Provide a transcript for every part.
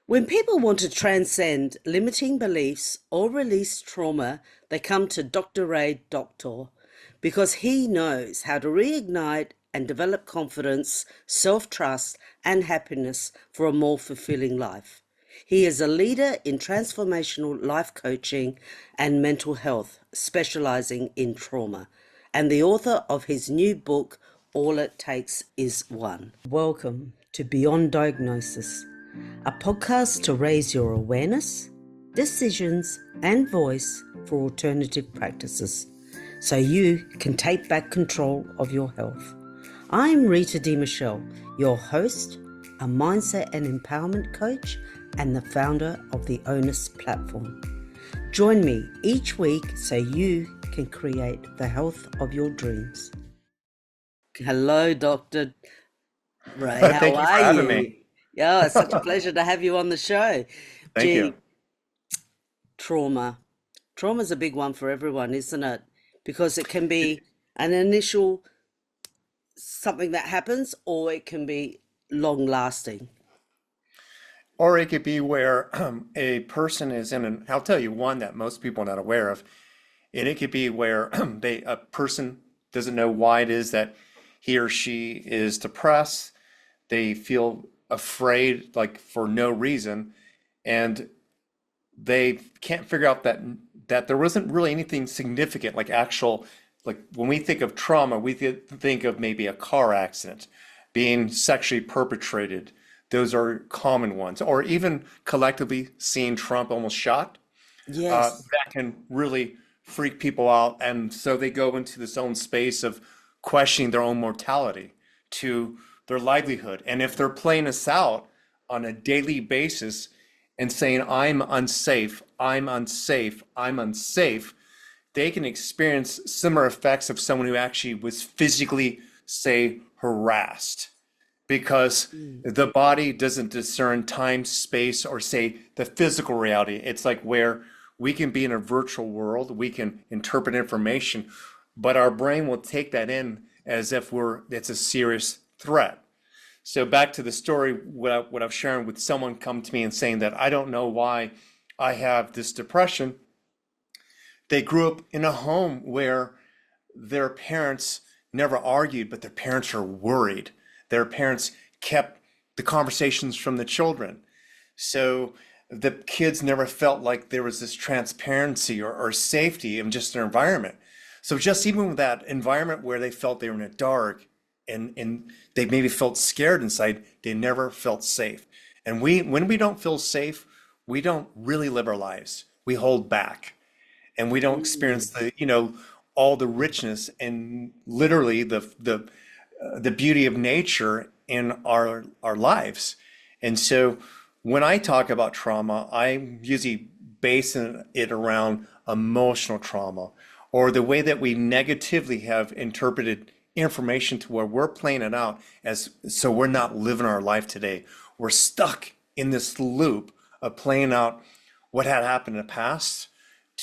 When people want to transcend limiting beliefs or release trauma, they come to Dr. Ray Doktor because he knows how to reignite and develop confidence, self trust, and happiness for a more fulfilling life. He is a leader in transformational life coaching and mental health, specializing in trauma, and the author of his new book, All It Takes Is One. Welcome to Beyond Diagnosis, a podcast to raise your awareness, decisions, and voice for alternative practices so you can take back control of your health. I'm Rita De Michele, your host, a mindset and empowerment coach, and the founder of the Onus platform. Join me each week so you can create the health of your dreams. Hello, Dr. Ray. How Thank you for are having you? me. Yeah, it's such a pleasure to have you on the show. Thank you. Gee, trauma. Trauma's a big one for everyone, isn't it? Because it can be an initial something that happens, or it can be long lasting. Or it could be where a person is in an, I'll tell you one that most people are not aware of, and it could be where a person doesn't know why it is that he or she is depressed. They feel afraid, like for no reason, and they can't figure out that there wasn't really anything significant, like actual, like when we think of trauma, we think of maybe a car accident, being sexually perpetrated. Those are common ones, or even collectively seeing Trump almost shot. Yes. That can really freak people out, and so they go into this own space of questioning their own mortality to their livelihood. And if they're playing us out on a daily basis and saying, I'm unsafe, I'm unsafe, I'm unsafe, they can experience similar effects of someone who actually was physically, say, harassed because Mm. the body doesn't discern time, space, or say the physical reality. It's like where we can be in a virtual world, we can interpret information, but our brain will take that in as if it's a serious threat. So back to the story, what I'm sharing with someone come to me and saying that I don't know why I have this depression. They grew up in a home where their parents never argued, but their parents are worried. Their parents kept the conversations from the children. So the kids never felt like there was this transparency or safety in just their environment. So just even with that environment where they felt they were in the dark and they maybe felt scared inside, they never felt safe. And when we don't feel safe, we don't really live our lives. We hold back and we don't experience Mm. all the richness and literally the beauty of nature in our lives. And so when I talk about trauma, I usually base it around emotional trauma or the way that we negatively have interpreted information to where we're playing it out as so we're not living our life today. We're stuck in this loop of playing out what had happened in the past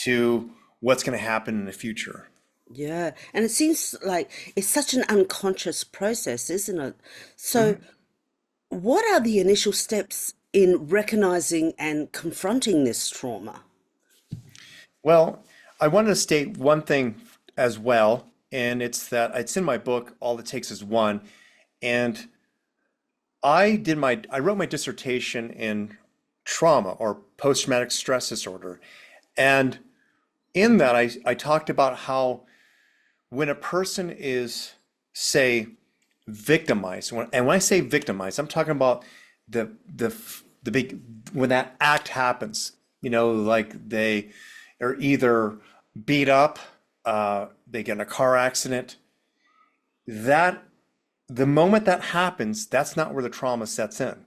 to what's going to happen in the future. Yeah. And it seems like it's such an unconscious process, isn't it? So, Mhm. what are the initial steps in recognizing and confronting this trauma? Well, I wanted to state one thing as well, and it's that it's in my book, All It Takes Is One. And I wrote my dissertation in trauma or post-traumatic stress disorder. And in that, I talked about how when a person is, say, victimized, and when I say victimized, I'm talking about the big when that act happens, like they are either beat up, they get in a car accident, that the moment that happens, that's not where the trauma sets in.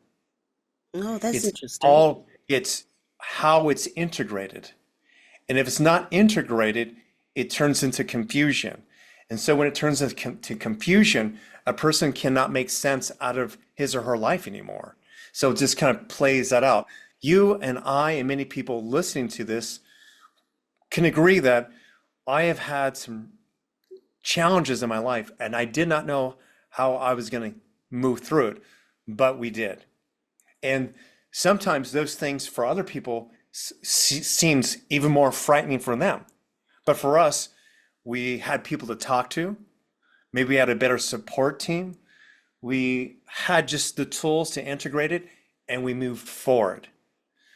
Oh, that's It's interesting. all, it's how it's integrated. And if it's not integrated, it turns into confusion. And so when it turns into confusion, a person cannot make sense out of his or her life anymore. So it just kind of plays that out. You and I and many people listening to this can agree that I have had some challenges in my life and I did not know how I was going to move through it, but we did. And sometimes those things for other people seems even more frightening for them. But for us, we had people to talk to. Maybe we had a better support team. We had just the tools to integrate it, and we moved forward.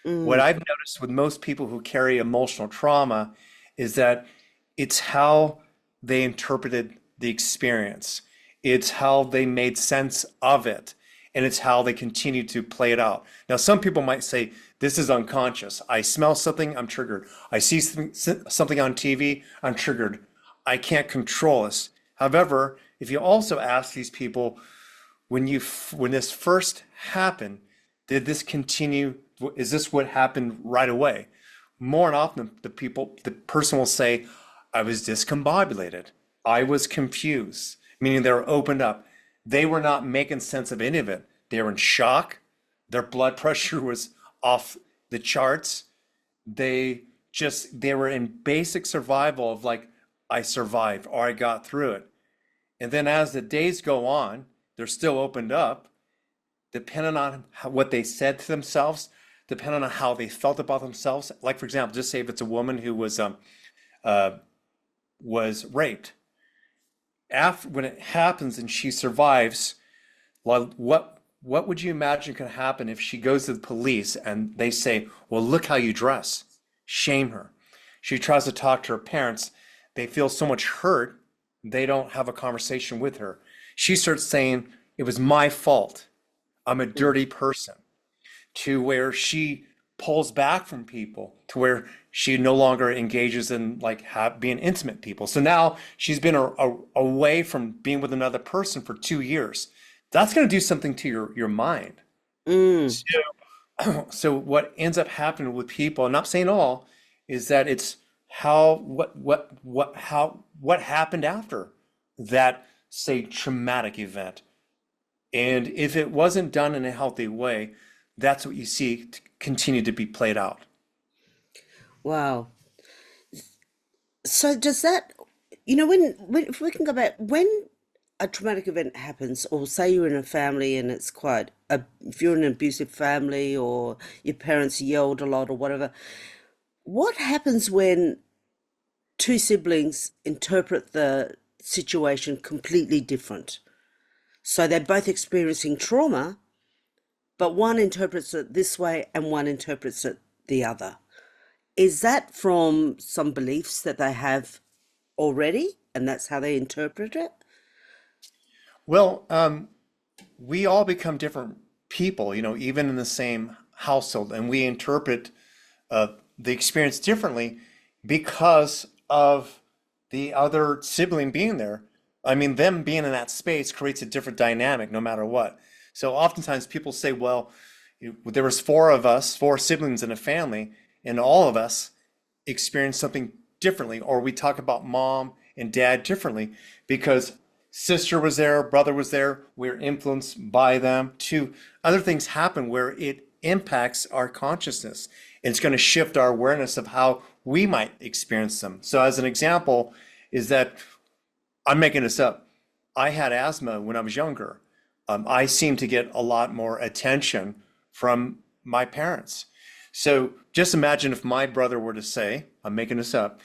What Mm, I've noticed with most people who carry emotional trauma is that it's how they interpreted the experience. It's how they made sense of it, and it's how they continue to play it out. Now, some people might say, this is unconscious. I smell something, I'm triggered. I see something on TV, I'm triggered. I can't control this. However, if you also ask these people, when this first happened, did this continue? Is this what happened right away? More and often, the person will say, I was discombobulated. I was confused, meaning they were opened up. They were not making sense of any of it. They were in shock. Their blood pressure was off the charts. They were in basic survival of like, I survived or I got through it. And then as the days go on, they're still opened up, depending on what they said to themselves, depending on how they felt about themselves. Like for example, just say if it's a woman who uh, was raped. After when it happens and she survives, well, what would you imagine could happen if she goes to the police and they say, "Well, look how you dress." Shame her. She tries to talk to her parents. They feel so much hurt, they don't have a conversation with her. She starts saying, "It was my fault. I'm a mm. dirty person," to where she pulls back from people, to where she no longer engages in like being intimate people. So now she's been away from being with another person for 2 years. That's going to do something to your mind. Mm. So what ends up happening with people, I'm not saying all, is that it's how what happened after that, say, traumatic event. And if it wasn't done in a healthy way, that's what you see continue to be played out. Wow. So does that, when if we can go back, when a traumatic event happens, or say you're in a family and it's if you're in an abusive family or your parents yelled a lot or whatever, what happens when two siblings interpret the situation completely different? So they're both experiencing trauma, but one interprets it this way and one interprets it the other. Is that from some beliefs that they have already and that's how they interpret it? Well, we all become different people, even in the same household, and we interpret the experience differently because of the other sibling being there. I mean, them being in that space creates a different dynamic no matter what. So oftentimes people say, well, there was four of us, four siblings in a family, and all of us experienced something differently, or we talk about mom and dad differently because sister was there, brother was there, we're influenced by them. Two other things happen where it impacts our consciousness. It's going to shift our awareness of how we might experience them. So as an example is that I'm making this up. I had asthma when I was younger. I seemed to get a lot more attention from my parents. So just imagine if my brother were to say, I'm making this up,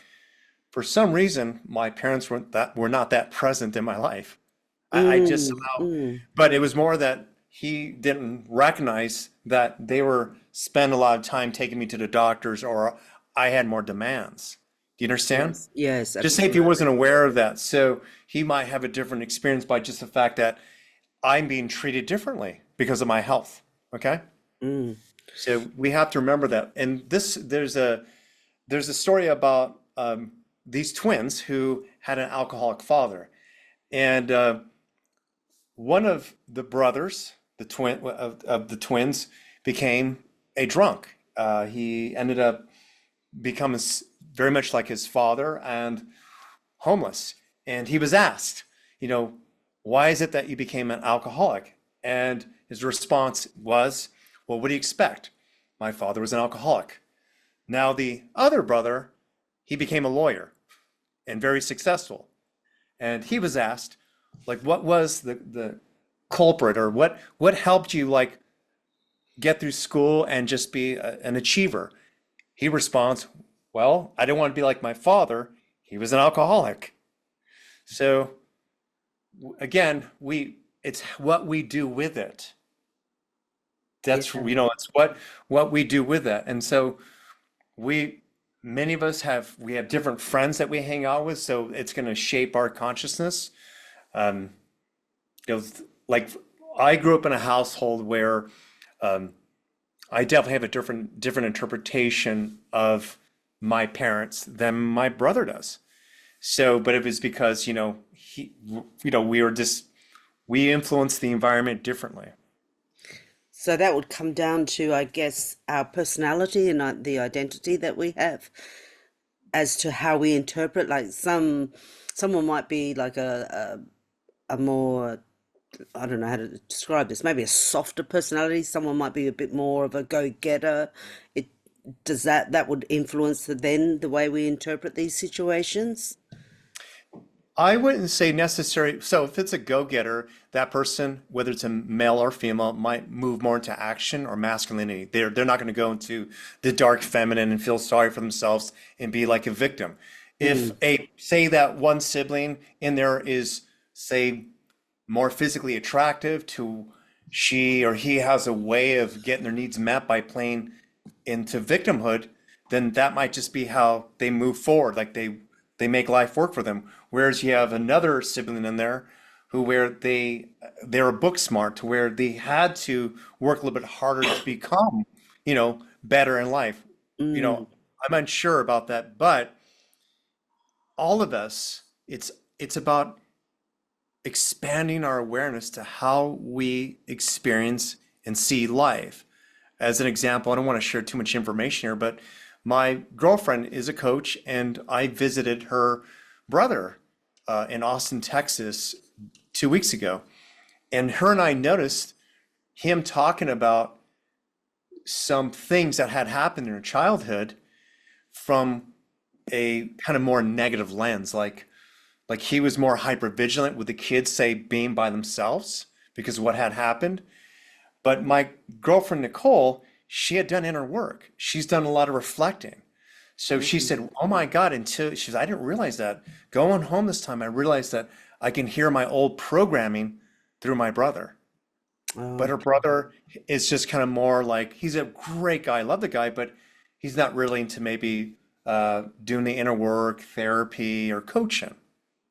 for some reason, my parents were not that present in my life. I just Mm, somehow, mm, but it was more that he didn't recognize that they were spend a lot of time taking me to the doctors or I had more demands. Do you understand? yes, yes, Just say if he absolutely. wasn't aware of that. So he might have a different experience by just the fact that I'm being treated differently because of my health. Okay? Mm, So we have to remember that. And there's a story about these twins who had an alcoholic father, and one of the brothers, of the twins, became a drunk. He ended up becoming very much like his father and homeless. And he was asked, you know, why is it that you became an alcoholic? And his response was, well, what do you expect? My father was an alcoholic. Now, the other brother, he became a lawyer and very successful. And he was asked, like, what was the culprit or what helped you, like, get through school and just be an achiever. He responds, well, I didn't want to be like my father. He was an alcoholic. So again, it's what we do with it. That's, Yeah. you know, it's what we do with that. And so we many of us have different friends that we hang out with, so it's going to shape our consciousness. Um, you know, like I grew up in a household where um, I definitely have a different interpretation of my parents than my brother does. So, but it was because, we influenced the environment differently. So that would come down to, I guess, our personality and the identity that we have as to how we interpret. Like someone might be like a more, I don't know how to describe this, maybe a softer personality. Someone might be a bit more of a go-getter. It does that would influence the way we interpret these situations. I wouldn't say necessary. So if it's a go-getter, that person, whether it's a male or female, might move more into action or masculinity. They're not going to go into the dark feminine and feel sorry for themselves and be like a victim. If Mm, a say that one sibling in there is, say, more physically attractive to she or he has a way of getting their needs met by playing into victimhood, then that might just be how they move forward. Like they make life work for them. Whereas you have another sibling in there who where they're book smart to where they had to work a little bit harder to become, better in life. mm, I'm unsure about that, but all of us, it's about expanding our awareness to how we experience and see life. As an example, I don't want to share too much information here, but my girlfriend is a coach, and I visited her brother in Austin, Texas, 2 weeks ago. And her and I noticed him talking about some things that had happened in her childhood from a kind of more negative lens. Like he was more hyper vigilant with the kids, say, being by themselves because of what had happened. But my girlfriend, Nicole, she had done inner work. She's done a lot of reflecting. So she mm. said, oh my God, until she says, I didn't realize that. Going home this time, I realized that I can hear my old programming through my brother. But Oh, her brother is just kind of more like, he's a great guy. I love the guy, but he's not really into maybe doing the inner work, therapy, or coaching.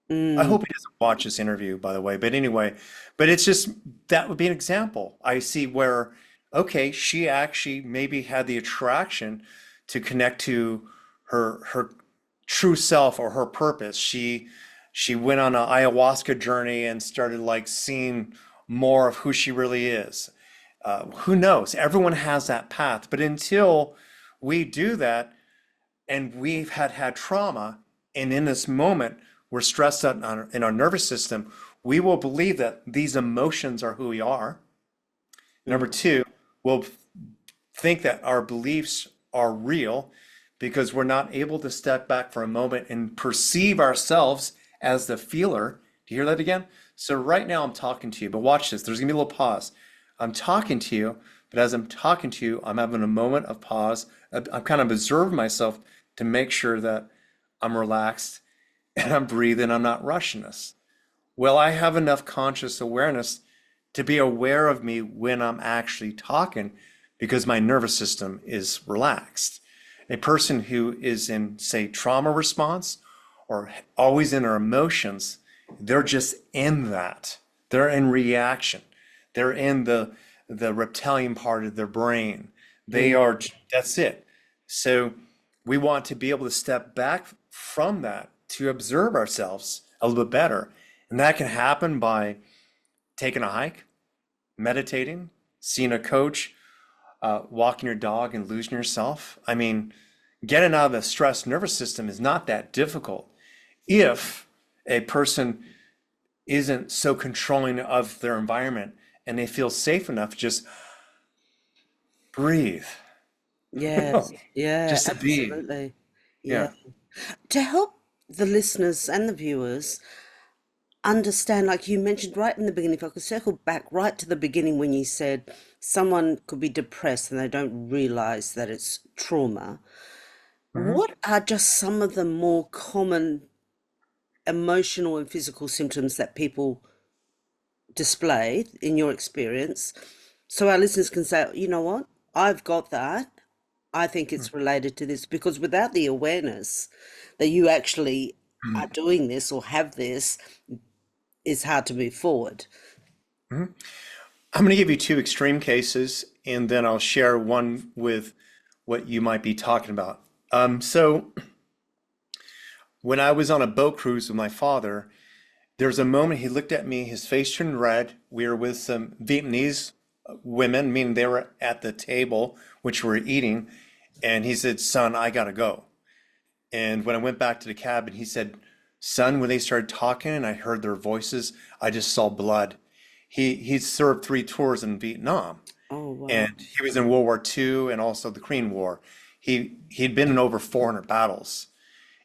I mm, hope he doesn't watch this interview, by the way. But anyway, but it's just that would be an example. I see where, okay, she actually maybe had the attraction to connect to her true self or her purpose. She went on an ayahuasca journey and started like seeing more of who she really is. Who knows? Everyone has that path, but until we do that, and we've had trauma, and in this moment we're stressed out in our nervous system, we will believe that these emotions are who we are. Number mm, two, we'll think that our beliefs are real because we're not able to step back for a moment and perceive ourselves as the feeler. Do you hear that again? So right now I'm talking to you, but watch this. There's gonna be a little pause. I'm talking to you, but as I'm talking to you, I'm having a moment of pause. I'm kind of observing myself to make sure that I'm relaxed and I'm breathing. I'm not rushing this. Well, I have enough conscious awareness to be aware of me when I'm actually talking because my nervous system is relaxed. A person who is in, say, trauma response or always in their emotions, they're just in that. They're in reaction. They're in the reptilian part of their brain. They mm. are, that's it. So we want to be able to step back from that to observe ourselves a little bit better. And that can happen by taking a hike, meditating, seeing a coach, walking your dog and losing yourself. I mean, getting out of the stressed nervous system is not that difficult if a person isn't so controlling of their environment and they feel safe enough to just breathe, Yes, yeah, just to be. absolutely. Yeah. Yeah. To help the listeners and the viewers understand, like you mentioned right in the beginning, if I could circle back right to the beginning when you said someone could be depressed and they don't realize that it's trauma. Mhm. What are just some of the more common emotional and physical symptoms that people display in your experience? So our listeners can say, you know what, I've got that. I think it's related to this because without the awareness that you actually are Mhm. doing this or have this, it's hard to move forward. Mhm. I'm going to give you two extreme cases, and then I'll share one with what you might be talking about. So when I was on a boat cruise with my father, there was a moment he looked at me, his face turned red. We were with some Vietnamese women, meaning they were at the table, which we were eating, and he said, "Son, I gotta go." And when I went back to the cabin, he said, "Son, when they started talking and I heard their voices, I just saw blood." He served 3 tours in Vietnam, Oh, and wow. he was in World War II and also the Korean War. He'd been in over 400 battles.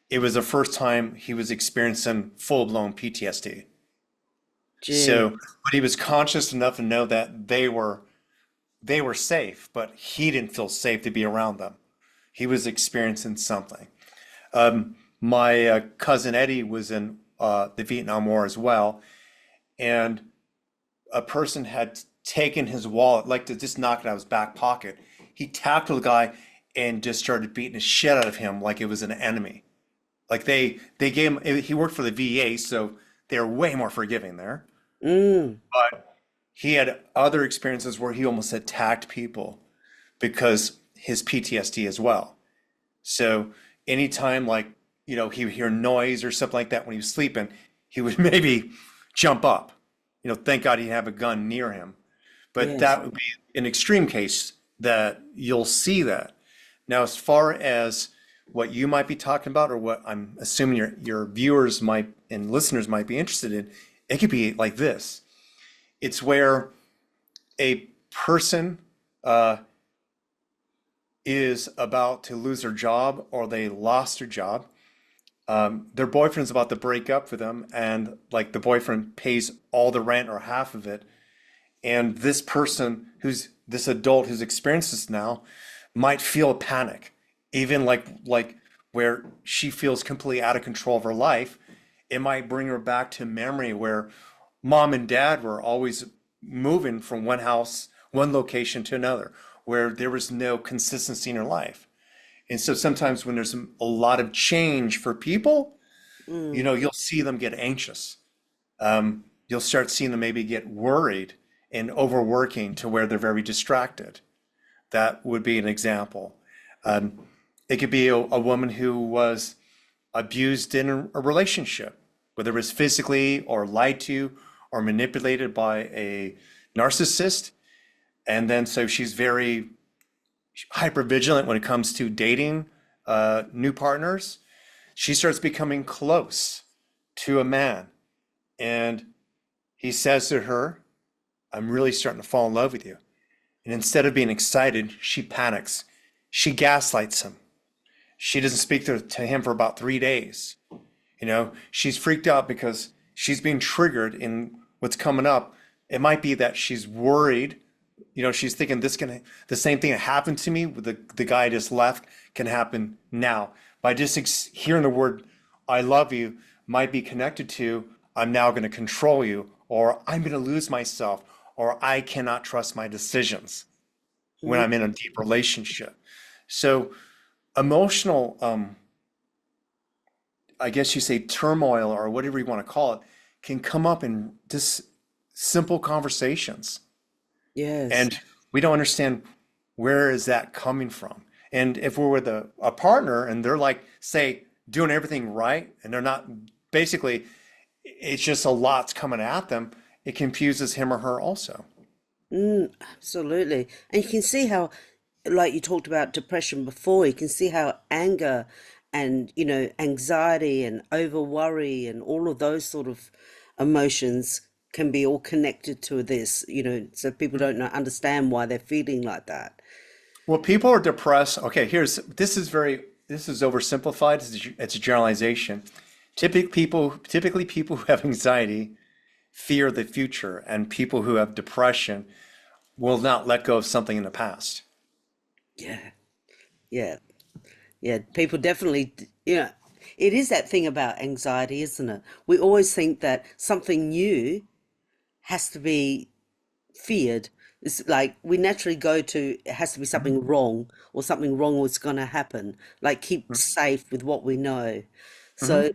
It was the first time he was experiencing full-blown PTSD. Gee. So, but he was conscious enough to know that they were safe, but he didn't feel safe to be around them. He was experiencing something. My cousin Eddie was in the Vietnam War as well, and a person had taken his wallet, like to just knock it out of his back pocket. He tackled the guy and just started beating the shit out of him like it was an enemy. Like they gave him. He worked for the VA, so they're way more forgiving there. Mm. But he had other experiences where he almost attacked people because his PTSD as well. So anytime like, he would hear noise or something like that when he was sleeping, he would maybe jump up. Thank God he didn't have a gun near him. But Yes. that would be an extreme case that you'll see that. Now, as far as what you might be talking about, or what I'm assuming your viewers might and listeners might be interested in, it could be like this. It's where a person uh, is about to lose their job or they lost their job. Their boyfriend's about to break up with them, and like the boyfriend pays all the rent or half of it. And this person, who's this adult who's experienced this now, might feel a panic, even like where she feels completely out of control of her life. It might bring her back to memory where mom and dad were always moving from one house, one location to another, where there was no consistency in her life. And so sometimes when there's a lot of change for people, Mm. you'll see them get anxious. You'll start seeing them maybe get worried and overworking to where they're very distracted. That would be an example. Um, it could be a woman who was abused in a relationship, whether it was physically or lied to or manipulated by a narcissist. And then so she's very hyper vigilant when it comes to dating new partners. She starts becoming close to a man, and he says to her, "I'm really starting to fall in love with you." And instead of being excited, she panics. She gaslights him. She doesn't speak to him for about 3 days. She's freaked out because she's being triggered in what's coming up. It might be that she's worried. She's thinking the same thing that happened to me with the guy I just left can happen now. By just hearing the word "I love you" might be connected to "I'm now going to control you," or "I'm going to lose myself," or "I cannot trust my decisions" when Mm. I'm in a deep relationship. So emotional, I guess you say turmoil or whatever you want to call it, can come up in just simple conversations. Yes. And we don't understand where is that coming from. And if we're with a partner and they're like, say, doing everything right, and they're not, basically, it's just a lot's coming at them, it confuses him or her also. Mm, absolutely. And you can see how, like you talked about depression before, you can see how anger and, anxiety and over worry and all of those sort of emotions can be all connected to this, so people don't know, understand why they're feeling like that. Well, people are depressed. Okay, this is oversimplified. It's a generalization. Typically people who have anxiety fear the future, and people who have depression will not let go of something in the past. Yeah, yeah, yeah. People definitely, it is that thing about anxiety, isn't it? We always think that something new has to be feared. It's like we naturally go to it has to be Mhm. something wrong or something wrong was going to happen. Like keep safe with what we know. Mhm. So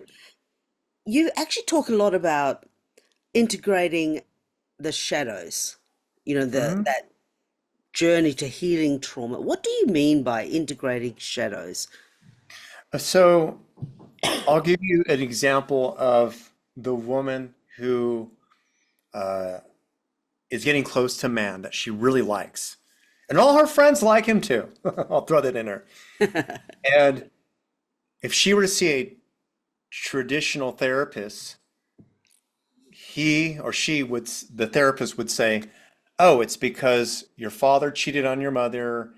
you actually talk a lot about integrating the shadows, Mhm. that journey to healing trauma. What do you mean by integrating shadows? So I'll give you an example of the woman who uh, is getting close to a man that she really likes. And all her friends like him too. I'll throw that in there. And if she were to see a traditional therapist, he or she would, the therapist would say, "Oh, it's because your father cheated on your mother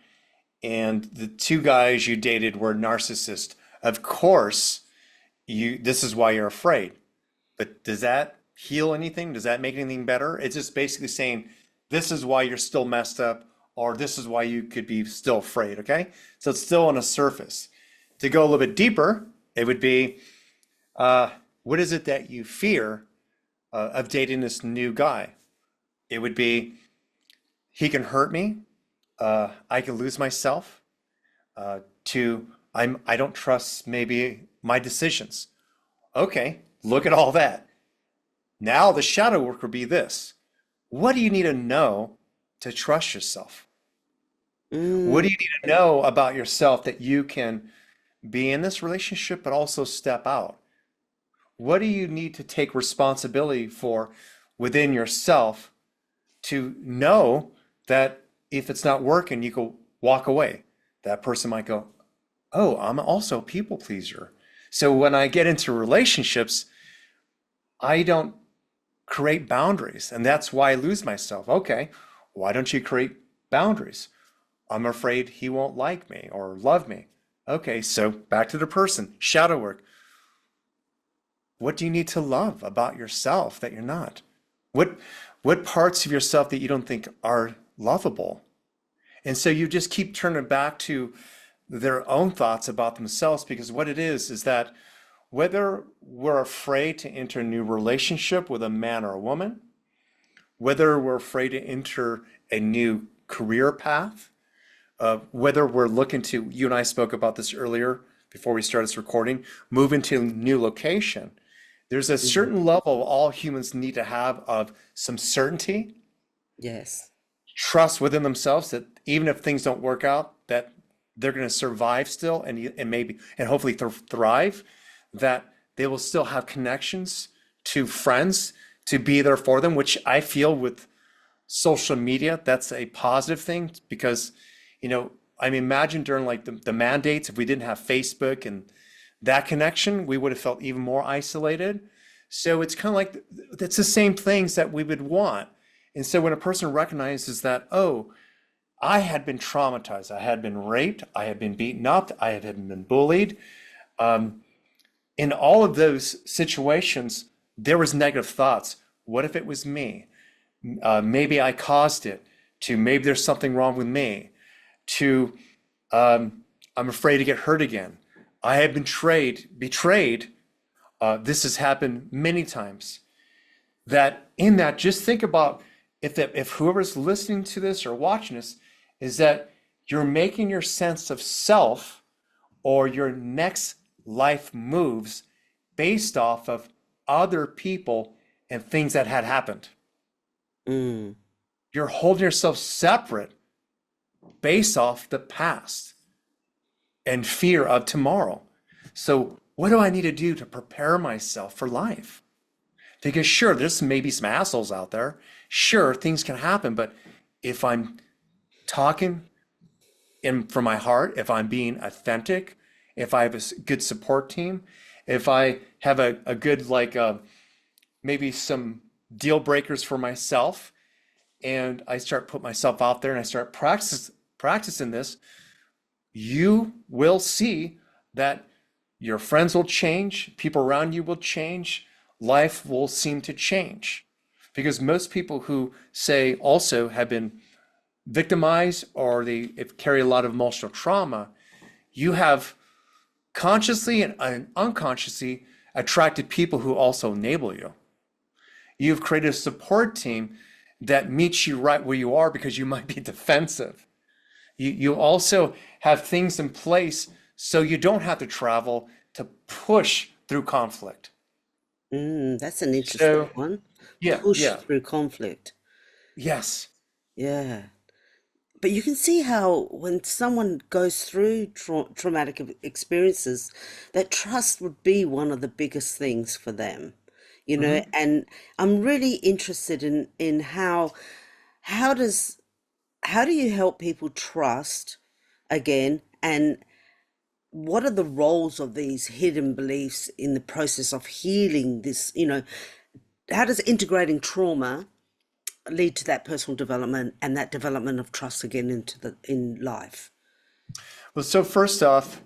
and the two guys you dated were narcissists. Of course, this is why you're afraid." But does that heal anything? Does that make anything better? It's just basically saying, this is why you're still messed up, or this is why you could be still afraid, okay? So it's still on a surface. To go a little bit deeper, it would be, uh, what is it that you fear of dating this new guy? It would be, he can hurt me, I can lose myself, to I don't trust maybe my decisions. Okay, look at all that. Now the shadow work would be this. What do you need to know to trust yourself? What Mm, do you need to know about yourself that you can be in this relationship but also step out? What do you need to take responsibility for within yourself to know that if it's not working, you can walk away? That person might go, "Oh, I'm also a people pleaser. So when I get into relationships, I don't create boundaries, and that's why I lose myself." Okay, why don't you create boundaries? "I'm afraid he won't like me or love me." Okay, so back to the person, shadow work. What do you need to love about yourself that you're not? What what parts of yourself that you don't think are lovable? And so you just keep turning back to their own thoughts about themselves, because what it is that whether we're afraid to enter a new relationship with a man or a woman, whether we're afraid to enter a new career path, whether we're looking to, you and I spoke about this earlier before we started this recording, move into a new location. There's a mm, certain level all humans need to have of some certainty, yes. trust within themselves that even if things don't work out, that they're going to survive still and maybe and hopefully thrive, that they will still have connections to friends to be there for them, which I feel with social media, that's a positive thing because, you know, I mean, imagine during like the mandates, if we didn't have Facebook and that connection, we would have felt even more isolated. So it's kind of like it's the same things that we would want. And so when a person recognizes that, oh, I had been traumatized, I had been raped, I had been beaten up, I had been bullied. In all of those situations, there was negative thoughts. What if it was me? Maybe I caused it. To maybe there's something wrong with me. To I'm afraid to get hurt again. I have been betrayed. This has happened many times. That in that, just think about if whoever's listening to this or watching this is that you're making your sense of self or your next life moves based off of other people and things that had happened. Mm, You're holding yourself separate based off the past and fear of tomorrow. So, what do I need to do to prepare myself for life? Because sure, there's maybe some assholes out there. Sure, things can happen, but if I'm talking in from my heart, if I'm being authentic, if I have a good support team, if I have a good maybe some deal breakers for myself, and I start put myself out there and I start practicing this, you will see that Your friends will change, people around you will change, life will seem to change. Because most people who say also have been victimized or they carry a lot of emotional trauma, you have consciously and unconsciously attracted people who also enable you. You've created a support team that meets you right where you are because you might be defensive. You also have things in place so you don't have to travel to push through conflict. That's an interesting So, one. yeah, Push yeah, through conflict. yes. Yeah. But you can see how when someone goes through traumatic experiences, that trust would be one of the biggest things for them, you know. Hmm. And I'm really interested in how does how do you help people trust again, and what are the roles of these hidden beliefs in the process of healing this, you know, how does integrating trauma lead to that personal development and that development of trust again into the in life? Well, so first off,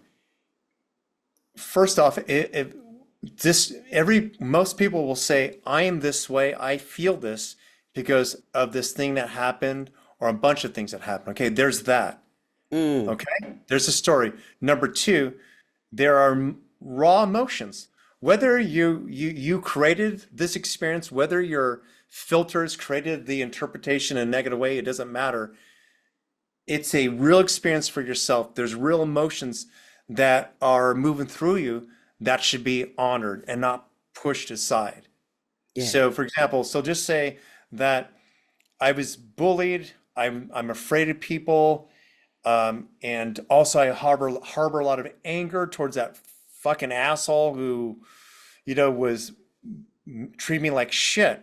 this every most people will say, I am this way, I feel this because of this thing that happened or a bunch of things that happened. Okay, there's that. Mm, Okay, there's a story. Number two, there are raw emotions. Whether you created this experience, whether your filters created the interpretation in a negative way, it doesn't matter. It's a real experience for yourself. There's real emotions that are moving through you that should be honored and not pushed aside. yeah. So, for example, so just say that I was bullied. I'm afraid of people, and also I harbor a lot of anger towards that fucking asshole who, was treating me like shit.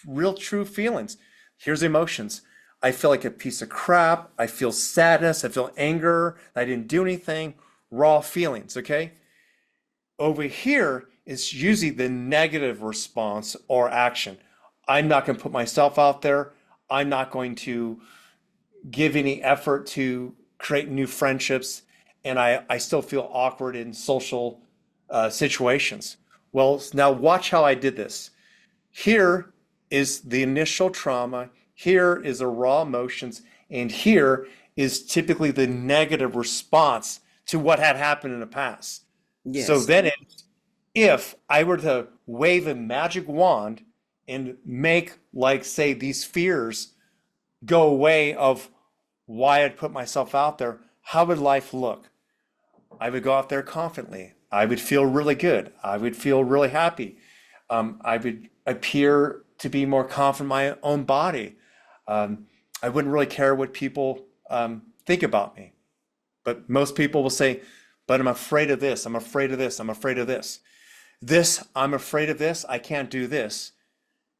Real true feelings. Here's the emotions. I feel like a piece of crap. I feel sadness. I feel anger. I didn't do anything. Raw feelings, okay? Over here is usually the negative response or action. I'm not going to put myself out there. I'm not going to give any effort to create new friendships. And I still feel awkward in social situations. Well, now watch how I did this. Here is the initial trauma. Here is the raw emotions. And here is typically the negative response to what had happened in the past. So Yes. then, if I were to wave a magic wand and make, like, say, these fears go away of why I'd put myself out there, how would life look? I would go out there confidently. I would feel really good. I would feel really happy. I would appear to be more confident in my own body. I wouldn't really care what people think about me. But most people will say, but I'm afraid of this. I'm afraid of this. I'm afraid of this. I'm afraid of this. I can't do this.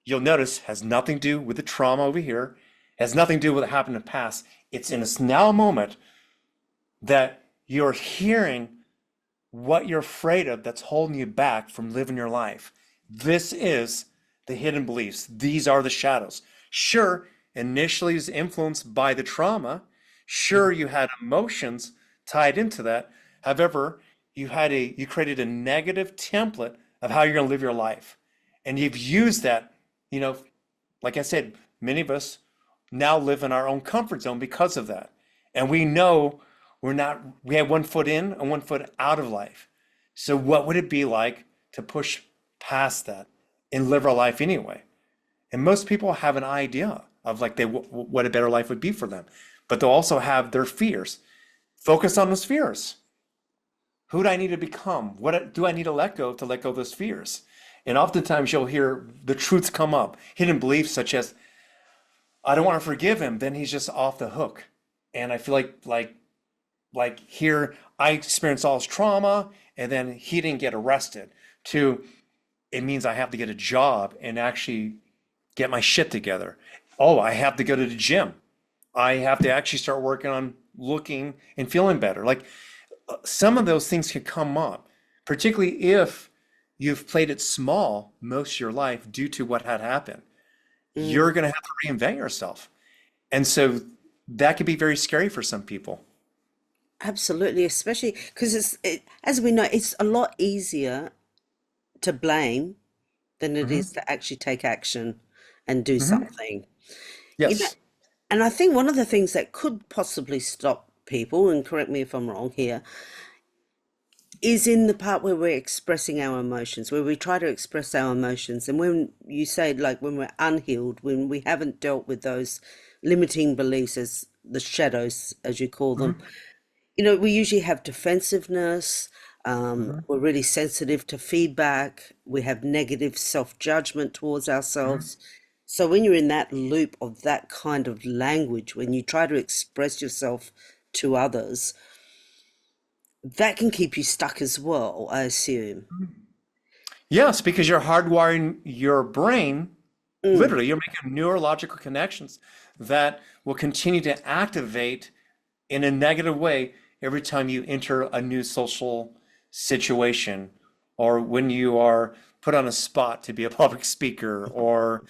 You'll notice has nothing to do with the trauma over here, has nothing to do with what happened in the past. It's in this now moment that you're hearing what you're afraid of that's holding you back from living your life. This is the hidden beliefs. These are the shadows. Sure, initially it was influenced by the trauma. Sure, you had emotions tied into that. However, you created a negative template of how you're going to live your life. And you've used that, you know, like I said, many of us now live in our own comfort zone because of that. And we know we have one foot in and one foot out of life. So what would it be like to push past that and live our life anyway? And most people have an idea of like what a better life would be for them, but they'll also have their fears. Focus on those fears. Who do I need to become? What do I need to let go of those fears? And oftentimes you'll hear the truths come up, hidden beliefs such as, I don't want to forgive him, then he's just off the hook. And I feel like here I experienced all this trauma and then he didn't get arrested. To it means I have to get a job and actually get my shit together. Oh, I have to go to the gym. I have to actually start working on looking and feeling better. Like some of those things can come up, particularly if you've played it small most of your life due to what had happened. Mm. You're going to have to reinvent yourself. And so that could be very scary for some people. Absolutely, especially because as we know, it's a lot easier to blame than it Hmm. is to actually take action and do Hmm. something. You know, Yes. and I think one of the things that could possibly stop people, and correct me if I'm wrong here, is in the part where we're expressing our emotions, where we try to express our emotions. And when you say, like, when we're unhealed, when we haven't dealt with those limiting beliefs, as the shadows, as you call them, Hmm. we usually have defensiveness. Hmm. We're really sensitive to feedback. We have negative self-judgment towards Hmm. ourselves. So when you're in that loop of that kind of language, when you try to express yourself to others, that can keep you stuck as well, I assume. Yes, because you're hardwiring your brain, Mm, literally, you're making neurological connections that will continue to activate in a negative way every time you enter a new social situation or when you are put on a spot to be a public speaker or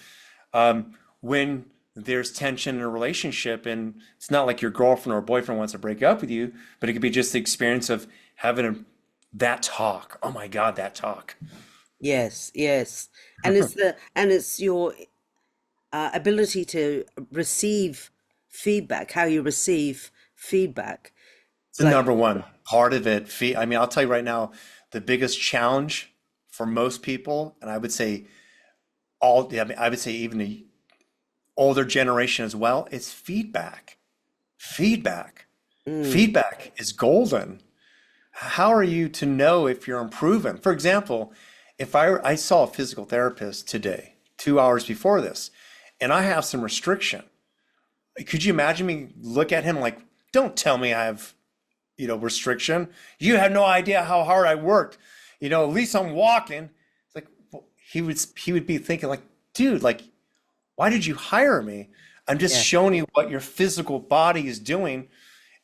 when there's tension in a relationship and it's not like your girlfriend or boyfriend wants to break up with you, but it could be just the experience of having that talk. Oh my God, that talk. yes, yes. And it's your ability to receive feedback, how you receive feedback. It's the Like, number one part of it. I mean, I'll tell you right now, the biggest challenge for most people, and I would say I mean, I would say even the older generation as well, is feedback. Feedback. mm, Feedback is golden. How are you to know if you're improving? For example, if I saw a physical therapist today, 2 hours before this, and I have some restriction, could you imagine me look at him like, don't tell me I have, restriction. You have no idea how hard I worked. At least I'm walking. It's like well, he would be thinking like, dude, like, why did you hire me? I'm just yeah, showing you what your physical body is doing.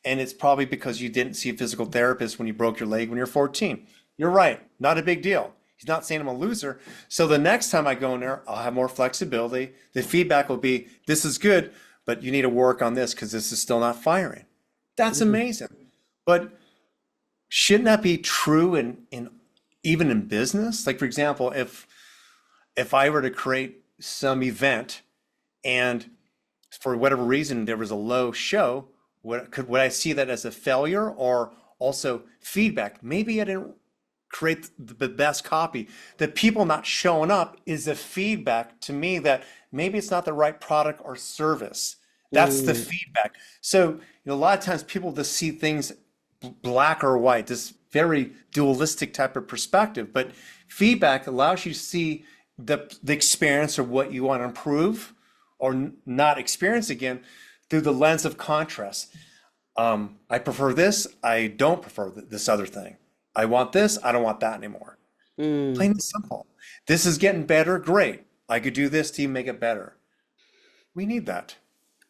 And it's probably because you didn't see a physical therapist when you broke your leg when you're 14. You're right. Not a big deal. He's not saying I'm a loser. So the next time I go in there, I'll have more flexibility. The feedback will be, this is good, but you need to work on this because this is still not firing. That's mm, amazing. But shouldn't that be true in even in business? Like for example, if I were to create some event and for whatever reason there was a low show, would I see that as a failure or also feedback? Maybe I didn't create the best copy. The people not showing up is a feedback to me that maybe it's not the right product or service. That's the mm, feedback. So, a lot of times people just see things black or white, this very dualistic type of perspective. But feedback allows you to see the experience of what you want to improve or not experience again through the lens of contrast. I prefer this. I don't prefer this other thing. I want this. I don't want that anymore. mm. Plain and simple. This is getting better. Great. I could do this to make it better. We need that.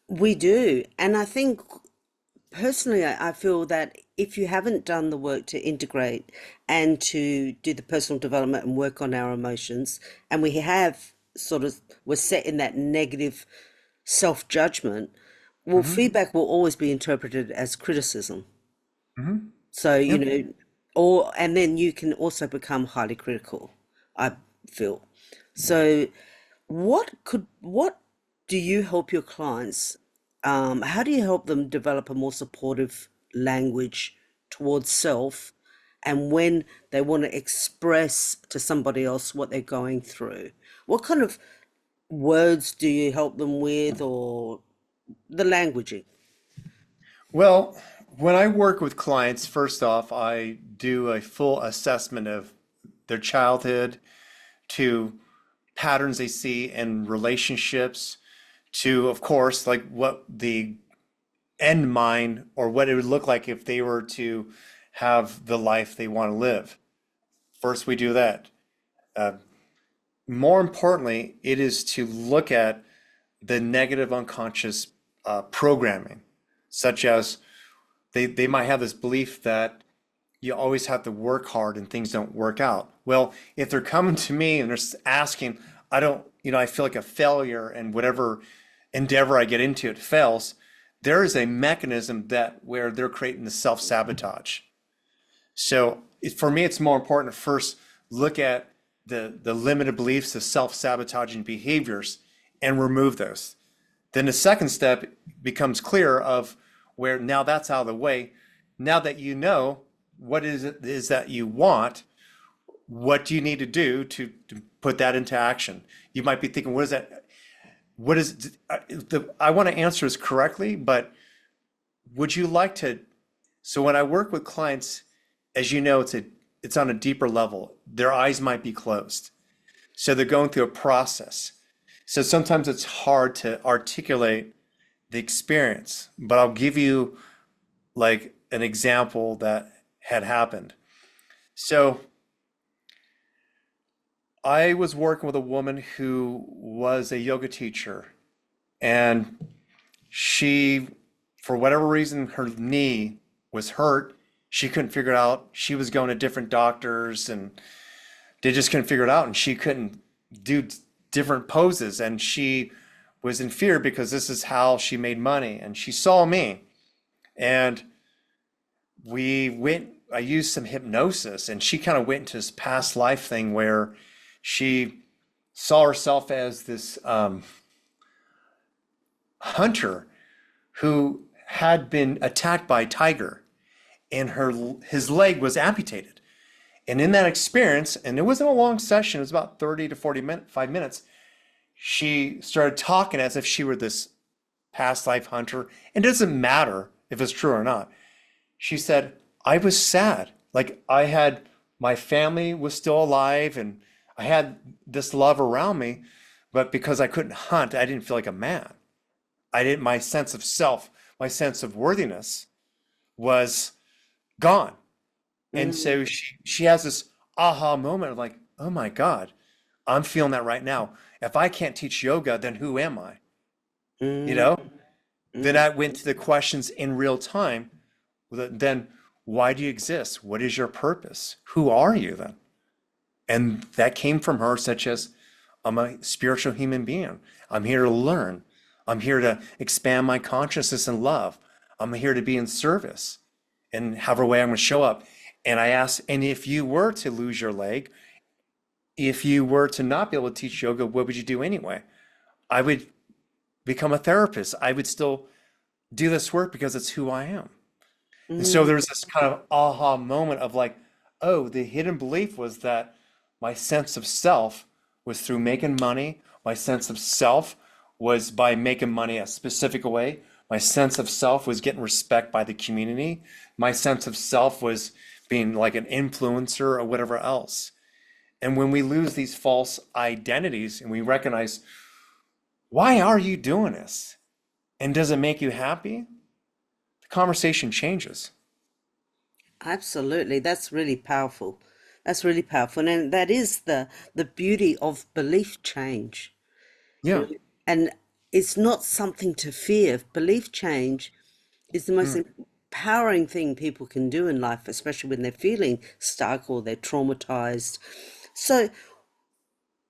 We do. And I think personally, I feel that if you haven't done the work to integrate and to do the personal development and work on our emotions, and we have we're set in that negative self-judgment, well, Hmm. feedback will always be interpreted as criticism. Hmm. So, Yep. and then you can also become highly critical, I feel. So, what do you help your clients? How do you help them develop a more supportive language towards self and when they want to express to somebody else what they're going through? What kind of words do you help them with or the languaging? Well, when I work with clients, first off, I do a full assessment of their childhood to patterns they see in relationships to, of course, like what the end mind or what it would look like if they were to have the life they want to live. First, we do that. Uh, More importantly, it is to look at the negative unconscious programming, such as they might have this belief that you always have to work hard and things don't work out. Well, if they're coming to me and they're asking, I don't, I feel like a failure and whatever endeavor I get into, it fails, there is a mechanism that where they're creating the self-sabotage. So for me, it's more important to first look at the limited beliefs, the self-sabotaging behaviors, and remove those. Then the second step becomes clear of where now that's out of the way. Now that you know what is it is that you want, what do you need to do to put that into action? You might be thinking, what is that? What is I want to answer this correctly, but would you like to? So when I work with clients, as you know, it's on a deeper level. Their eyes might be closed. So they're going through a process. So sometimes it's hard to articulate the experience, but I'll give you like an example that had happened. So I was working with a woman who was a yoga teacher, and she, for whatever reason, her knee was hurt. She couldn't figure it out. She was going to different doctors and they just couldn't figure it out. And she couldn't do different poses. And she was in fear because this is how she made money. And she saw me and I used some hypnosis and she kind of went into this past life thing where she saw herself as this hunter who had been attacked by a tiger and his leg was amputated. And in that experience, and it wasn't a long session, it was about 30 to 5 minutes, she started talking as if she were this past life hunter. And it doesn't matter if it's true or not. She said, I was sad. Like my family was still alive and I had this love around me, but because I couldn't hunt, I didn't feel like a man. My sense of self, my sense of worthiness was gone. And so she has this aha moment of like, oh my God, I'm feeling that right now. If I can't teach yoga, then who am I? You Mm, know? Then I went to the questions in real time. Then why do you exist? What is your purpose? Who are you then? And that came from her, such as I'm a spiritual human being. I'm here to learn. I'm here to expand my consciousness and love. I'm here to be in service in however way I'm going to show up. And I asked, and if you were to lose your leg, if you were to not be able to teach yoga, what would you do anyway? I would become a therapist. I would still do this work because it's who I am. And so mm. there's this kind of aha moment of like, oh, the hidden belief was that my sense of self was through making money. My sense of self was by making money a specific way. My sense of self was getting respect by the community. My sense of self was being like an influencer or whatever else. And when we lose these false identities and we recognize, why are you doing this? And does it make you happy? The conversation changes. Absolutely. That's really powerful. That's really powerful. And that is the beauty of belief change. Yeah. And it's not something to fear. Belief change is the most Mm. empowering thing people can do in life, especially when they're feeling stuck or they're traumatized. So,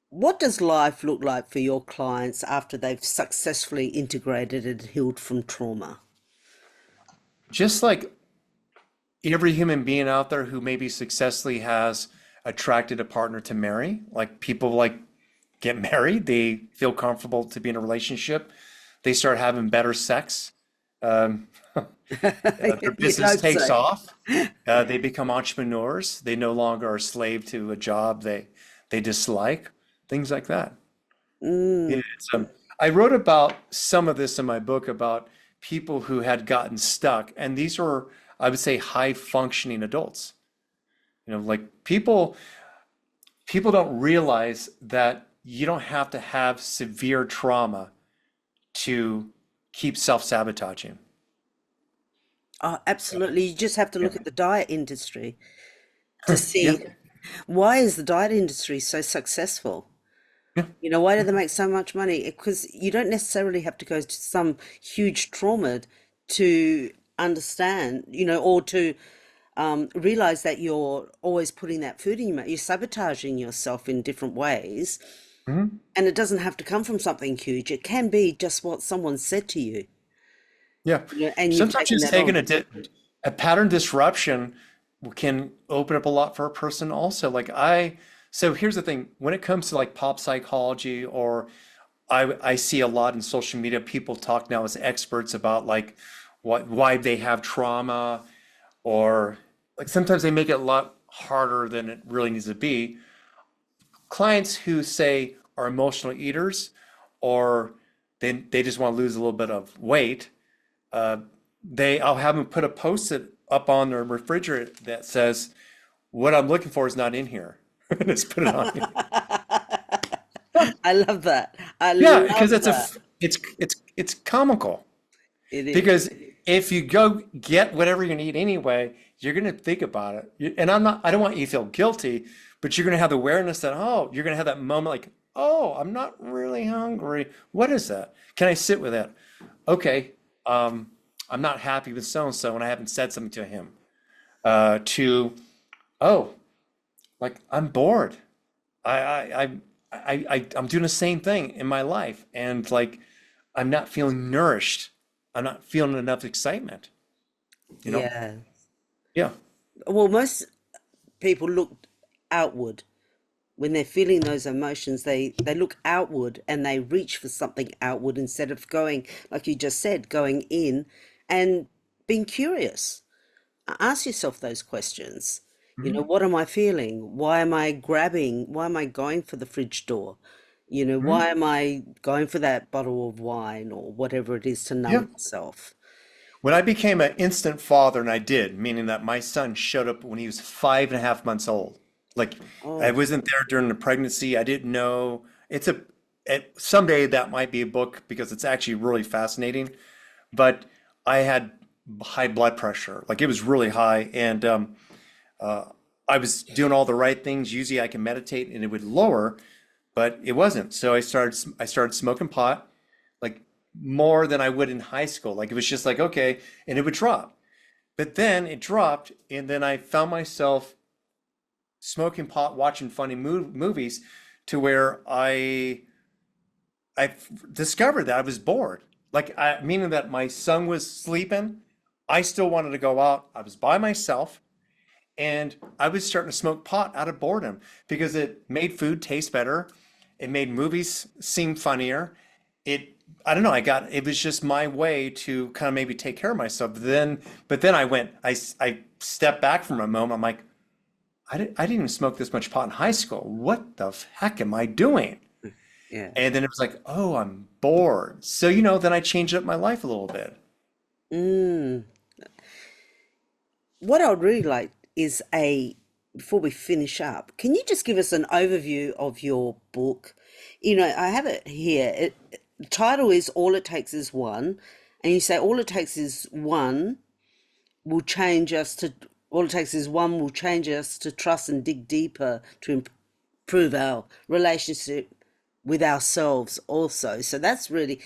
what does life look like for your clients after they've successfully integrated and healed from trauma? Just like every human being out there who maybe successfully has attracted a partner to marry, like people like get married, they feel comfortable to be in a relationship, they start having better sex. Um, their You'd business hope takes so. off. They become entrepreneurs. They no longer are a slave to a job they dislike. Things like that. Yeah, Mm. I wrote about some of this in my book about people who had gotten stuck, and these were, I would say, high functioning adults. Like people don't realize that you don't have to have severe trauma to keep self-sabotaging. Oh, absolutely. You just have to Yeah. look at the diet industry to Yeah. see why is the diet industry so successful? Yeah. Why do they make so much money? Because you don't necessarily have to go to some huge trauma to understand, or to realize that you're always putting that food in your mouth. You're sabotaging yourself in different ways. Mhm. And it doesn't have to come from something huge. It can be just what someone said to you. Yeah. and you've Sometimes taken just that taking on. a pattern disruption can open up a lot for a person also. So here's the thing, when it comes to like pop psychology, or I see a lot in social media, people talk now as experts about like why they have trauma, or like sometimes they make it a lot harder than it really needs to be. Clients who say are emotional eaters, or they just want to lose a little bit of weight, uh, I'll have them put a post-it up on their refrigerator that says, "What I'm looking for is not in here." Just put it on. I love that. I Yeah, because love that. it's comical. It is. Because if you go get whatever you need anyway, you're going to think about it. And I don't want you to feel guilty, but you're going to have the awareness that, oh, you're going to have that moment like, oh, I'm not really hungry. What is that? Can I sit with that? Okay, I'm not happy with so and so, and I haven't said something to him. To, oh, like I'm bored. I'm doing the same thing in my life, and like I'm not feeling nourished. I'm not feeling enough excitement, you know? Yeah. Yeah. Well, most people look outward when they're feeling those emotions. They look outward and they reach for something outward instead of going, like you just said, going in and being curious. Ask yourself those questions. Mhm. What am I feeling? Why am I grabbing? Why am I going for the fridge door? Mhm. Why am I going for that bottle of wine or whatever it is to Yeah. numb myself? When I became an instant father, and I did, meaning that my son showed up when he was 5.5 months old. Like I Oh, wasn't there during the pregnancy. I didn't know. Someday that might be a book because it's actually really fascinating. But I had high blood pressure, like it was really high, and uh, I was doing all the right things. Usually I can meditate and it would lower, but it wasn't. So I started smoking pot, like more than I would in high school. Like it was just like, okay, and it would drop. But then it dropped, and then I found myself smoking pot, watching funny movies, to where I discovered that I was bored. Meaning that my son was sleeping, I still wanted to go out. I was by myself, and I was starting to smoke pot out of boredom because it made food taste better. It made movies seem funnier. I don't know, it was just my way to kind of maybe take care of myself. But then I stepped back from a moment. I'm like, I didn't even smoke this much pot in high school. What the heck am I doing? yeah. And then it was like, oh, I'm bored. So, then I changed up my life a little bit. Mm. What I'd really like is before we finish up, can you just give us an overview of your book? I have it here. The title is All It Takes Is One, and you say all it takes is one will change us to all it takes is one will change us to trust and dig deeper to improve our relationship with ourselves also. So that's really,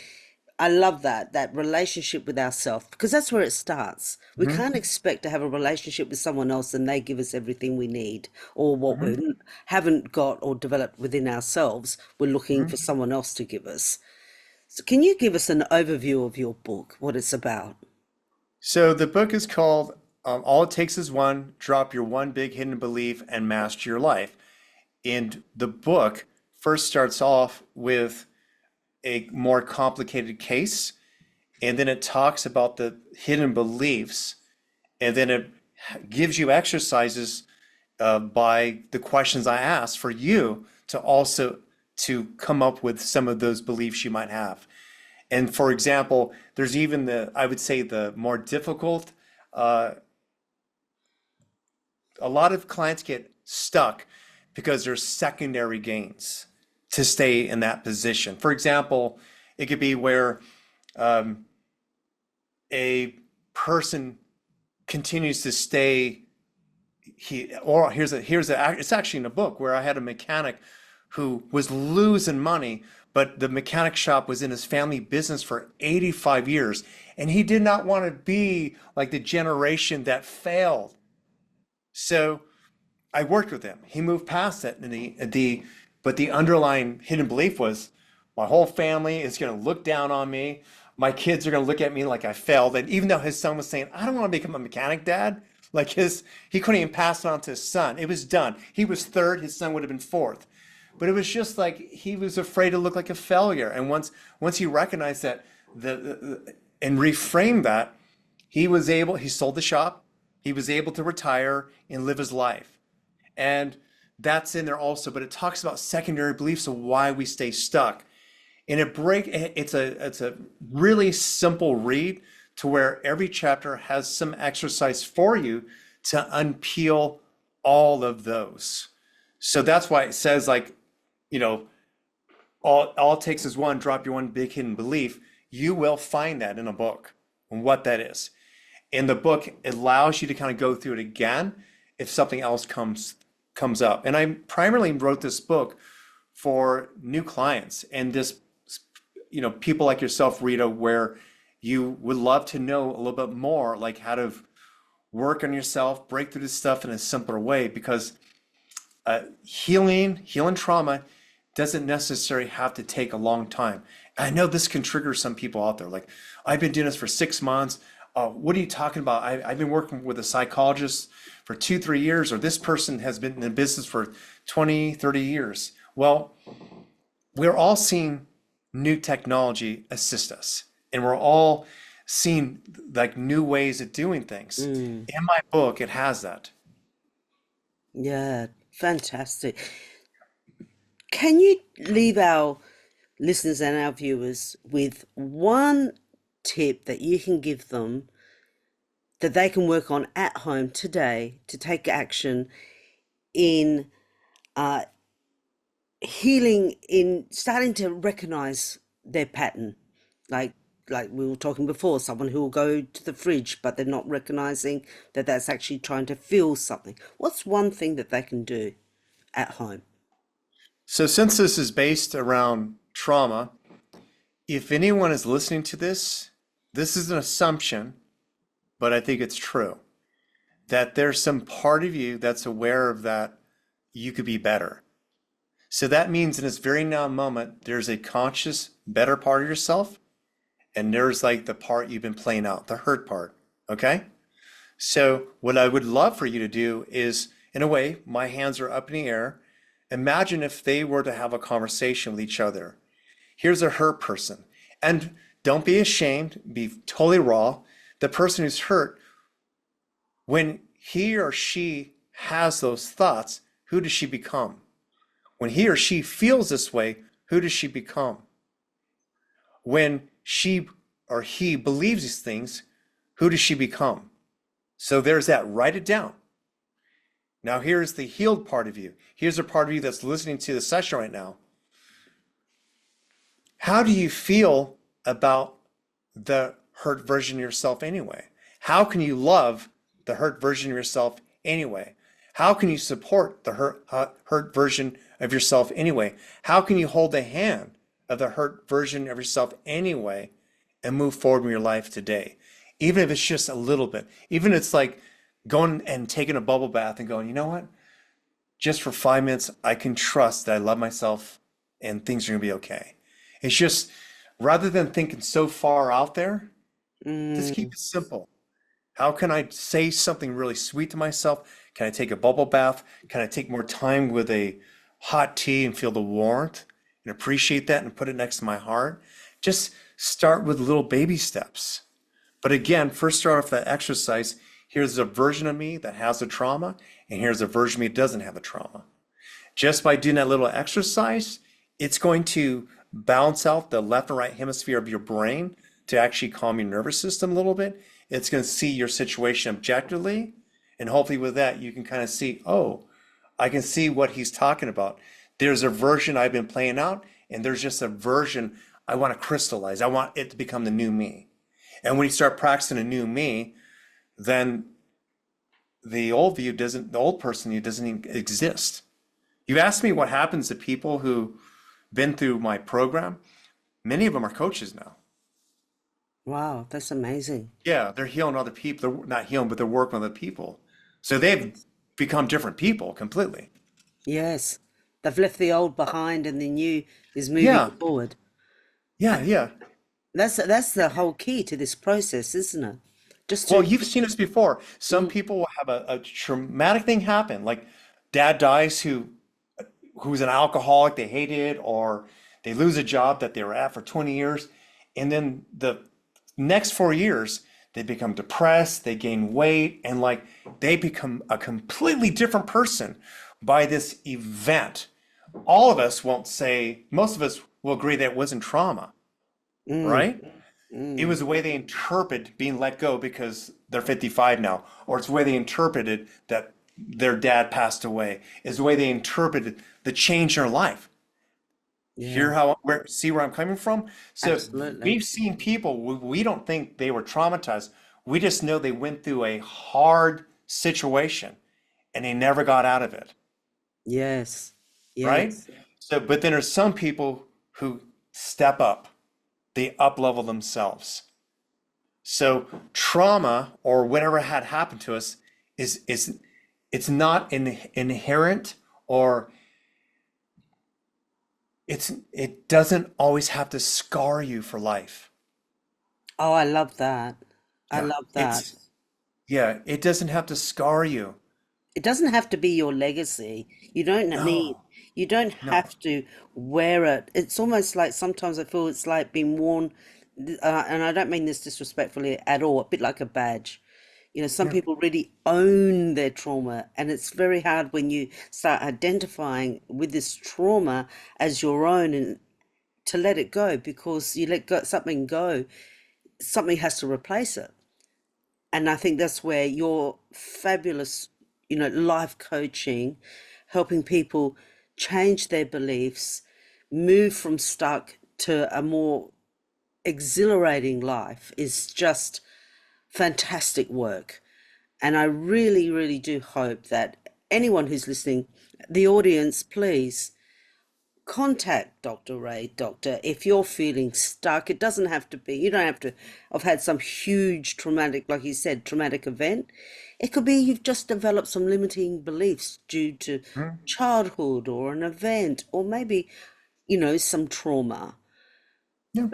I love that relationship with ourselves, because that's where it starts. We Hmm. can't expect to have a relationship with someone else and they give us everything we need, or what Hmm. we haven't got or developed within ourselves we're looking for Hmm. someone else to give us. So can you give us an overview of your book, what it's about? So the book is called All It Takes Is One, Drop Your One Big Hidden Belief and Master Your Life. And the book first starts off with a more complicated case, and then it talks about the hidden beliefs, and then it gives you exercises by the questions I asked for you to also to come up with some of those beliefs you might have. And for example, there's even I would say the more difficult, uh, a lot of clients get stuck because there's secondary gains to stay in that position. For example, it could be where um, a person continues to stay. It's actually in a book where I had a mechanic who was losing money, but the mechanic shop was in his family business for 85 years, and he did not want to be like the generation that failed. So I worked with him. He moved past it, and but the underlying hidden belief was my whole family is going to look down on me. my kids are going to look at me like I failed. And even though his son was saying, I don't want to become a mechanic, Dad, like he couldn't even pass it on to his son. It was done. He was third, his son would have been fourth. But it was just like he was afraid to look like a failure. And once he recognized that and reframed that, he sold the shop, he was able to retire and live his life. And that's in there also, but it talks about secondary beliefs of why we stay stuck. And it's a really simple read to where every chapter has some exercise for you to unpeel all of those. So that's why it says, like, you know, all it takes is one, drop your one big hidden belief. You will find that in a book and what that is. In the book, it allows you to kind of go through it again if something else comes up. And I primarily wrote this book for new clients and this, people like yourself, Rita, where you would love to know a little bit more, like how to work on yourself, break through this stuff in a simpler way, because healing trauma doesn't necessarily have to take a long time. And I know this can trigger some people out there. Like, I've been doing this for 6 months. What are you talking about? I've been working with a psychologist for 2, 3 years, or this person has been in business for 20, 30 years. Well, we're all seeing new technology assist us, and we're all seeing like new ways of doing things. Mm, In my book, it has that. yeah, fantastic. Can you leave our listeners and our viewers with one tip that you can give them that they can work on at home today to take action in uh, healing, in starting to recognize their pattern? Like we were talking before, someone who will go to the fridge, but they're not recognizing that that's actually trying to feel something. What's one thing that they can do at home? So since this is based around trauma, if anyone is listening to this, this is an assumption, but I think it's true, that there's some part of you that's aware of that you could be better. So that means in this very now moment, there's a conscious, better part of yourself, and there's like the part you've been playing out, the hurt part. Okay? So what I would love for you to do is, in a way, my hands are up in the air. Imagine if they were to have a conversation with each other. Here's a hurt person. And don't be ashamed, be totally raw. The person who's hurt, when he or she has those thoughts, who does she become? When he or she feels this way, who does she become? When she or he believes these things, who does she become? So there's that. Write it down. Now here's the healed part of you. Here's a part of you that's listening to the session right now. How do you feel about the hurt version of yourself anyway? How can you love the hurt version of yourself anyway? How can you support the hurt version of yourself anyway? How can you hold the hand of the hurt version of yourself anyway and move forward in your life today? Even if it's just a little bit, even if it's like going and taking a bubble bath and going, you know what? Just for 5 minutes, I can trust that I love myself and things are going to be okay. It's just, rather than thinking so far out there, just keep Mm, it simple. How can I say something really sweet to myself? Can I take a bubble bath? Can I take more time with a hot tea and feel the warmth and appreciate that and put it next to my heart? Just start with little baby steps. But again, first start off that exercise. Here's a version of me that has a trauma, and here's a version of me that doesn't have a trauma. Just by doing that little exercise, it's going to balance out the left and right hemisphere of your brain to actually calm your nervous system a little bit. It's going to see your situation objectively. And hopefully with that, you can kind of see, oh, I can see what he's talking about. There's a version I've been playing out, and there's just a version I want to crystallize. I want it to become the new me. And when you start practicing a new me, then the old person you doesn't even exist. You asked me what happens to people who been through my program. Many of them are coaches now. wow, that's amazing. Yeah, they're healing other people. They're not healing, but they're working with other people. So they've become different people completely. Yes, they've left the old behind and the new is moving Yeah, forward. yeah, yeah. That's the whole key to this process, isn't it? Just Well, to you've seen this before. Some mm, people will have a traumatic thing happen, like dad dies who's an alcoholic, they hate it, or they lose a job that they were at for 20 years, and then the next 4 years they become depressed, they gain weight, and like they become a completely different person by this event. All of us won't say, most of us will agree that it wasn't trauma, mm, right? It mm, was the way they interpret being let go because they're 55 now, or it's the way they interpreted that their dad passed away, is the way they interpreted the change in their life. yeah, See where I'm coming from? So absolutely. we've seen people, we don't think they were traumatized. We just know they went through a hard situation and they never got out of it, Yes, right? yes. So, but then there's some people who step up, they up level themselves. So trauma or whatever had happened to us is it's not inherent, or it doesn't always have to scar you for life. Oh, I love that. I Yeah, love that. it doesn't have to scar you. It doesn't have to be your legacy. No, You don't no. have to wear it. It's almost like sometimes I feel it's like being worn, and I don't mean this disrespectfully at all, a bit like a badge. You know, some Yeah, people really own their trauma, and it's very hard when you start identifying with this trauma as your own and to let it go because you let go, something go, something has to replace it. And I think that's where your fabulous, life coaching, helping people change their beliefs, move from stuck to a more exhilarating life is just fantastic work. And I really, really do hope that anyone who's listening, the audience, please contact Dr. Ray, Doctor, if you're feeling stuck. It doesn't have to be, you don't have to have had some huge traumatic, like you said, traumatic event. It could be you've just developed some limiting beliefs due to mm, childhood or an event, or maybe, some trauma. yeah.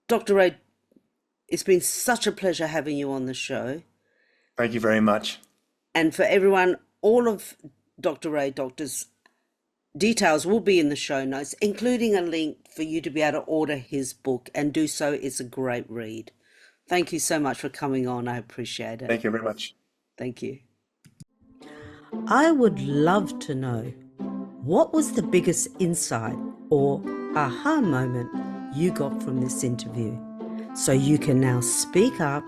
Dr. Ray, it's been such a pleasure having you on the show. Thank you very much. And for everyone, all of Dr. Ray Doctor's details will be in the show notes, including a link for you to be able to order his book and do so. It's a great read. Thank you so much for coming on. I appreciate it. Thank you very much. Thank you. I would love to know, what was the biggest insight or aha moment you got from this interview? So you can now speak up,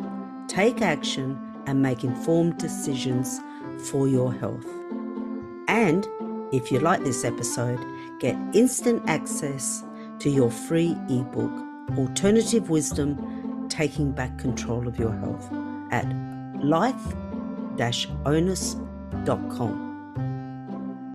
take action, and make informed decisions for your health. And if you like this episode, get instant access to your free ebook, Alternative Wisdom, Taking Back Control of Your Health, at life-onus.com.